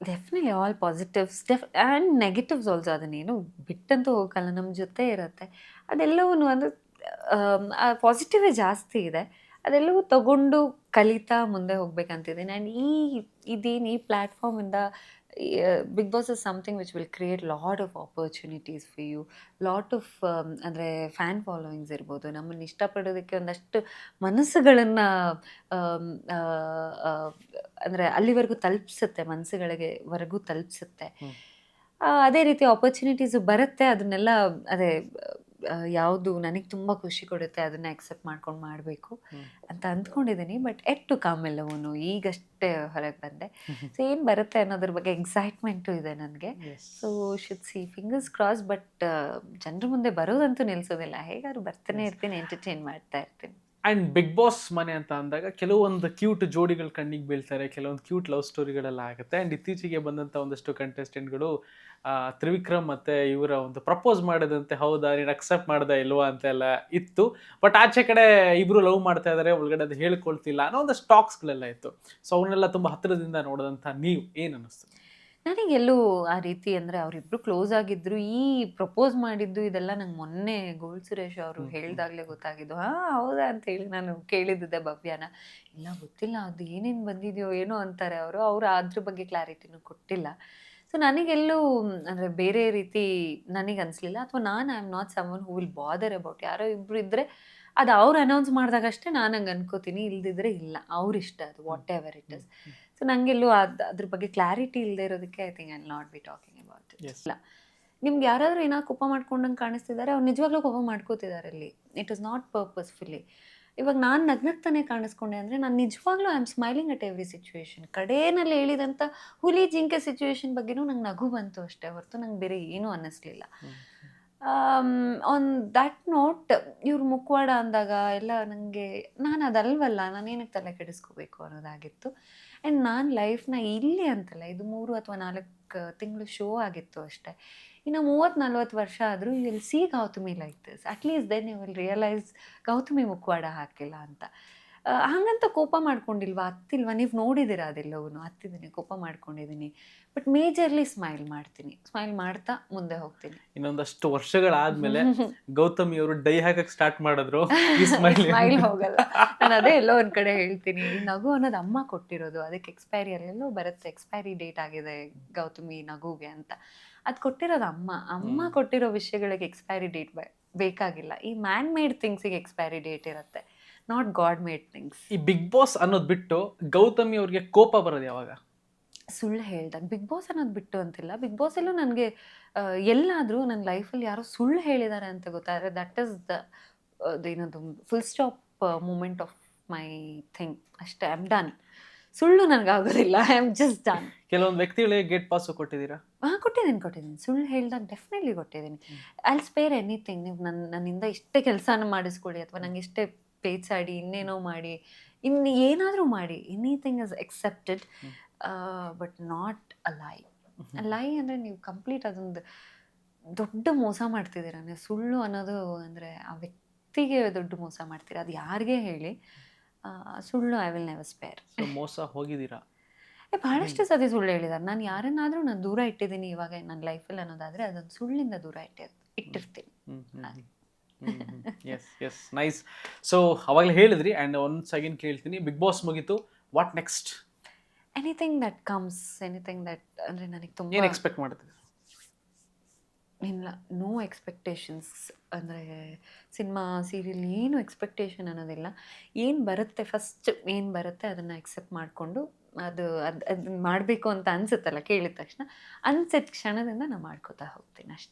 Definitely all positives and negatives also ಅದನ್ನೇನು ಬಿಟ್ಟಂತೂ ಹೋಗಲ್ಲ ನಮ್ಮ ಜೊತೆ ಇರುತ್ತೆ. ಅದೆಲ್ಲವೂ ಅಂದರೆ ಪಾಸಿಟಿವೇ ಜಾಸ್ತಿ ಇದೆ. ಅದೆಲ್ಲವೂ ತಗೊಂಡು ಕಲಿತಾ ಮುಂದೆ ಹೋಗ್ಬೇಕಂತಿದ್ದೀನಿ. ಆ್ಯಂಡ್ ಇದೇನು ಈ ಪ್ಲ್ಯಾಟ್ಫಾರ್ಮಿಂದ big boss is something which will create lot of opportunities for you. Lot of ಅಂದರೆ ಫ್ಯಾನ್ ಫಾಲೋವಿಂಗ್ಸ್ ಇರ್ಬೋದು. ನಮ್ಮನ್ನು ಇಷ್ಟಪಡೋದಕ್ಕೆ ಒಂದಷ್ಟು ಮನಸ್ಸುಗಳನ್ನು ಅಂದರೆ ಅಲ್ಲಿವರೆಗೂ ತಲುಪಿಸುತ್ತೆ, ಮನಸ್ಸುಗಳಿಗೆವರೆಗೂ ತಲುಪಿಸುತ್ತೆ. ಹ್ಮ್. ಅದೇ ರೀತಿ ಆಪರ್ಚುನಿಟೀಸು ಬರುತ್ತೆ. ಅದನ್ನೆಲ್ಲ ಅದೇ ಯಾವುದು ನನಗೆ ತುಂಬ ಖುಷಿ ಕೊಡುತ್ತೆ ಅದನ್ನ ಅಕ್ಸೆಪ್ಟ್ ಮಾಡ್ಕೊಂಡು ಮಾಡಬೇಕು ಹ್ಮ್. ಅಂತ ಅಂದ್ಕೊಂಡಿದ್ದೀನಿ. ಬಟ್ ಎಟ್ ಟು ಕಮ್ ಎಲ್ಲವೂ ಈಗಷ್ಟೇ ಹೊರಗೆ ಬಂದೆ. ಸೊ ಏನು ಬರುತ್ತೆ ಅನ್ನೋದ್ರ ಬಗ್ಗೆ ಎಕ್ಸೈಟ್ಮೆಂಟು ಇದೆ ನನಗೆ. Yes. So should see fingers cross. But ಜನರ ಮುಂದೆ ಬರೋದಂತೂ ನಿಲ್ಲಿಸೋದಿಲ್ಲ. ಹೇಗಾದ್ರು ಬರ್ತಾನೆ Yes. ಇರ್ತೀನಿ, ಎಂಟರ್ಟೈನ್ ಮಾಡ್ತಾ ಇರ್ತೀನಿ. ಆ್ಯಂಡ್ ಬಿಗ್ ಬಾಸ್ ಮನೆ ಅಂತ ಅಂದಾಗ ಕೆಲವೊಂದು ಕ್ಯೂಟ್ ಜೋಡಿಗಳು ಕಣ್ಣಿಗೆ ಬೀಳ್ತಾರೆ, ಕೆಲವೊಂದು ಕ್ಯೂಟ್ ಲವ್ ಸ್ಟೋರಿಗಳೆಲ್ಲ ಆಗುತ್ತೆ. ಆ್ಯಂಡ್ ಇತ್ತೀಚೆಗೆ ಬಂದಂಥ ಒಂದಷ್ಟು ಕಂಟೆಸ್ಟೆಂಟ್ಗಳು ತ್ರಿವಿಕ್ರಮ್ ಮತ್ತು ಇವರ ಒಂದು ಪ್ರಪೋಸ್ ಮಾಡೋದಂತೆ, ಹೌದಾ ನೀನು ಅಕ್ಸೆಪ್ಟ್ ಮಾಡ್ದೆ ಇಲ್ವಾ ಅಂತೆಲ್ಲ ಇತ್ತು. ಬಟ್ ಆಚೆ ಕಡೆ ಇಬ್ಬರು ಲವ್ ಮಾಡ್ತಾ ಇದ್ದಾರೆ, ಒಳಗಡೆ ಅದು ಹೇಳ್ಕೊಳ್ತಿಲ್ಲ ಅನ್ನೋ ಒಂದಷ್ಟು ಟಾಕ್ಸ್ಗಳೆಲ್ಲ ಇತ್ತು. ಸೊ ಅವನ್ನೆಲ್ಲ ತುಂಬ ಹತ್ತಿರದಿಂದ ನೋಡಿದಂಥ ನೀವು ಏನು ಅನ್ನಿಸ್ತು? ನನಗೆಲ್ಲೂ ಆ ರೀತಿ ಅಂದರೆ ಅವರಿಬ್ರು ಕ್ಲೋಸ್ ಆಗಿದ್ರು. ಈ ಪ್ರಪೋಸ್ ಮಾಡಿದ್ದು ಇದೆಲ್ಲ ನಂಗೆ ಮೊನ್ನೆ ಗೋಲ್ಡ್ ಸುರೇಶ್ ಅವರು ಹೇಳಿದಾಗಲೇ ಗೊತ್ತಾಗಿದ್ದು. ಹೌದಾ ಅಂತೇಳಿ ನಾನು ಕೇಳಿದ್ದೆ ಭವ್ಯನ. ಇಲ್ಲ ಗೊತ್ತಿಲ್ಲ, ಅದು ಏನೇನು ಬಂದಿದೆಯೋ ಏನೋ ಅಂತಾರೆ ಅವರು ಅದ್ರ ಬಗ್ಗೆ ಕ್ಲಾರಿಟಿನೂ ಕೊಟ್ಟಿಲ್ಲ. ಸೊ ನನಗೆಲ್ಲೂ ಅಂದರೆ ಬೇರೆ ರೀತಿ ನನಗೆ ಅನಿಸ್ಲಿಲ್ಲ. ಅಥವಾ I am not someone who will bother about. ಯಾರೋ ಇಬ್ಬರು ಇದ್ದರೆ ಅದು ಅವ್ರು ಅನೌನ್ಸ್ ಮಾಡಿದಾಗಷ್ಟೇ ನಾನು ಹಂಗೆ ಅನ್ಕೋತೀನಿ, ಇಲ್ದಿದ್ರೆ ಇಲ್ಲ, ಅವ್ರಿಷ್ಟ ಅದು whatever it is. So ನನಗೆಲ್ಲೂ ಅದ್ರ ಬಗ್ಗೆ ಕ್ಲಾರಿಟಿ ಇಲ್ಲದೆ ಇರೋದಕ್ಕೆ I think I will not be talking about it. Yes. ಇಲ್ಲ, ನಿಮ್ಗೆ ಯಾರಾದರೂ ಏನಾದ್ರು ಕೋಪ ಮಾಡ್ಕೊಂಡಂಗೆ ಕಾಣಿಸ್ತಿದ್ದಾರೆ, ಅವ್ರು ನಿಜವಾಗ್ಲೂ ಕೋಪ ಮಾಡ್ಕೋತಿದ್ದಾರೆ ಅಲ್ಲಿ. It is not purposefully. ಇವಾಗ ನಾನು ನಗ್ನಗ್ತಾನೆ ಕಾಣಿಸ್ಕೊಂಡೆ ಅಂದರೆ ನಾನು ನಿಜವಾಗ್ಲೂ I am smiling at every situation. ಕಡೆಯಲ್ಲಿ ಹೇಳಿದಂಥ ಹುಲಿ ಜಿಂಕೆ ಸಿಚುವೇಶನ್ ಬಗ್ಗೆನೂ ನಂಗೆ ನಗು ಬಂತು ಅಷ್ಟೇ ಹೊರತು ನಂಗೆ ಬೇರೆ ಏನೂ ಅನ್ನಿಸ್ಲಿಲ್ಲ. ಆನ್ ದ್ಯಾಟ್ ನೋಟ್ ಇವ್ರು ಮುಖವಾಡ ಅಂದಾಗ ಎಲ್ಲ ನನಗೆ ನಾನು ಅದಲ್ವಲ್ಲ, ನಾನೇನಕ್ಕೆ ತಲೆ ಕೆಡಿಸ್ಕೋಬೇಕು ಅನ್ನೋದಾಗಿತ್ತು. ಆ್ಯಂಡ್ ನಾನು ಲೈಫ್ನ ಇಲ್ಲಿ ಅಂತಲ್ಲ, ಇದು 3 ಅಥವಾ 4 ತಿಂಗಳು ಶೋ ಆಗಿತ್ತು ಅಷ್ಟೇ. ಇನ್ನು 30-40 ವರ್ಷ ಆದರೂ you will see Gautami like this. At least then you will realise Gautami ಮುಖವಾಡ ಹಾಕಿಲ್ಲ ಅಂತ. ಹಾಗಂತ ಕೋಪ ಮಾಡ್ಕೊಂಡಿಲ್ವಾ, ಹತ್ತಿಲ್ವಾ? ನೀವು ನೋಡಿದ್ದೀರಾ ಅದೆಲ್ಲವೂ. ಹತ್ತಿದ್ದೀನಿ, ಕೋಪ ಮಾಡ್ಕೊಂಡಿದ್ದೀನಿ. ಬಟ್ ಮೇಜರ್ಲಿ ಸ್ಮೈಲ್ ಮಾಡ್ತೀನಿ. ಸ್ಮೈಲ್ ಮಾಡ್ತಾ ಮುಂದೆ ಹೋಗ್ತೀನಿ. ಇನ್ನೊಂದಷ್ಟು ವರ್ಷಗಳಾದ್ಮೇಲೆ ಗೌತಮಿ ಅವರು ಡೈ ಹಾಕಕ್ ಸ್ಟಾರ್ಟ್ ಮಾಡಿದ್ರು, ಈ ಸ್ಮೈಲ್ ಸ್ಮೈಲ್ ಹೋಗಲ್ಲ. ನಾನು ಅದೇ ಎಲ್ಲೋ ಒಂದು ಕಡೆ ಹೇಳ್ತೀನಿ, ಈ ನಗು ಅನ್ನೋದು ಅಮ್ಮ ಕೊಟ್ಟಿರೋದು. ಅದಕ್ಕೆ ಎಕ್ಸ್ಪೈರಿ ಅಲ್ಲೆಲ್ಲೋ ಬರುತ್ತೆ, ಎಕ್ಸ್ಪೈರಿ ಡೇಟ್ ಆಗಿದೆ ಗೌತಮಿ ನಗುಗೆ ಅಂತ. ಅದು ಕೊಟ್ಟಿರೋದು ಅಮ್ಮ. ಅಮ್ಮ ಕೊಟ್ಟಿರೋ ವಿಷಯಗಳಿಗೆ ಎಕ್ಸ್ಪೈರಿ ಡೇಟ್ ಬೇಕಾಗಿಲ್ಲ. ಈ ಮ್ಯಾನ್ ಮೇಡ್ ಥಿಂಗ್ಸಿಗೆ ಎಕ್ಸ್ಪೈರಿ ಡೇಟ್ ಇರುತ್ತೆ, ನಾಟ್ ಗಾಡ್ ಮೇಡ್ ಥಿಂಗ್ಸ್. ಈ ಬಿಗ್ ಬಾಸ್ ಅನ್ನೋದು ಬಿಟ್ಟು ಗೌತಮಿ ಅವ್ರಿಗೆ ಕೋಪ ಬರೋದು ಯಾವಾಗ? ಸುಳ್ಳು ಹೇಳ್ದಾಗ. ಬಿಗ್ ಬಾಸ್ ಅನ್ನೋದು ಬಿಟ್ಟು ಅಂತಿಲ್ಲ, ಬಿಗ್ ಬಾಸಲ್ಲೂ ನನಗೆ ಎಲ್ಲಾದರೂ ನನ್ನ ಲೈಫಲ್ಲಿ ಯಾರೋ ಸುಳ್ಳು ಹೇಳಿದ್ದಾರೆ ಅಂತ ಗೊತ್ತಾದರೆ ದಟ್ ಈಸ್ ಏನದು full stop moment of my thing. ಅಷ್ಟೇ, ಐ ಆಮ್ ಡನ್. ಸುಳ್ಳು ನನಗಾಗೋದಿಲ್ಲ, ಐ ಆಮ್ ಜಸ್ಟ್ ಡನ್. ಕೆಲವೊಂದು ವ್ಯಕ್ತಿಗಳಿಗೆ ಗೇಟ್ ಪಾಸು ಕೊಟ್ಟಿದ್ದೀರಾ? ಕೊಟ್ಟಿದ್ದೀನಿ. ಸುಳ್ಳು ಹೇಳಿದಾಗ ಡೆಫಿನೆಟ್ಲಿ ಕೊಟ್ಟಿದ್ದೀನಿ. I will spare anything. ನೀವು ನನ್ನಿಂದ ಇಷ್ಟೇ ಕೆಲಸನ ಮಾಡಿಸ್ಕೊಳ್ಳಿ, ಅಥವಾ ನಂಗೆ ಇಷ್ಟೇ ಪೇಚಾಡಿ, ಇನ್ನೇನೋ ಮಾಡಿ, ಇನ್ನು ಏನಾದರೂ ಮಾಡಿ, anything is accepted. But not a ಲೈ. ಲೈ ಅಂದರೆ ನೀವು ಕಂಪ್ಲೀಟ್ ಅದೊಂದು ದೊಡ್ಡ ಮೋಸ ಮಾಡ್ತಿದ್ದೀರ. ನೀವು ಸುಳ್ಳು ಅನ್ನೋದು ಅಂದರೆ ಆ ವ್ಯಕ್ತಿಗೆ ದೊಡ್ಡ ಮೋಸ ಮಾಡ್ತೀರ. ಅದು ಯಾರಿಗೇ ಹೇಳಿ, ಸುಳ್ಳು I will never spare. So ಮೋಸ ಹೋಗಿದ್ದೀರಾ? ಬಹಳಷ್ಟು ಸತಿ ಸುಳ್ಳು ಹೇಳಿದ್ದಾರೆ. ನಾನು ಯಾರನ್ನಾದರೂ ನಾನು ದೂರ ಇಟ್ಟಿದ್ದೀನಿ ಇವಾಗ ನನ್ನ ಲೈಫಲ್ಲಿ ಅನ್ನೋದಾದರೆ ಅದೊಂದು ಸುಳ್ಳಿಂದ ದೂರ ಇಟ್ಟಿರ್ತೀನಿ. S S nice. ಸೊ ಅವಾಗಲೇ ಹೇಳಿದ್ರಿ, ಆ್ಯಂಡ್ ಒನ್ಸ್ ಅಗೇನ್ ಕೇಳ್ತೀನಿ, ಬಿಗ್ ಬಾಸ್ ಮುಗೀತು, what next? Anything that comes, anything that ಅಂದರೆ ನನಗೆ ತುಂಬ ಏನು ಎಕ್ಸ್ಪೆಕ್ಟ್ ಮಾಡ್ತೀವಿ? ಇಲ್ಲ, ನೋ ಎಕ್ಸ್ಪೆಕ್ಟೇಷನ್ಸ್. ಅಂದರೆ ಸಿನಿಮಾ ಸೀರಿಯಲ್ ಏನು ಎಕ್ಸ್ಪೆಕ್ಟೇಷನ್ ಅನ್ನೋದಿಲ್ಲ. ಏನು ಬರುತ್ತೆ ಫಸ್ಟ್, ಏನು ಬರುತ್ತೆ ಅದನ್ನು ಎಕ್ಸೆಪ್ಟ್ ಮಾಡಿಕೊಂಡು ಅದನ್ನು ಮಾಡಬೇಕು ಅಂತ ಅನಿಸುತ್ತಲ್ಲ ಕೇಳಿದ ತಕ್ಷಣ, ಅನಿಸಿದ ಕ್ಷಣದಿಂದ ನಾನು ಮಾಡ್ಕೋತಾ ಹೋಗ್ತೀನಿ ಅಷ್ಟೇ.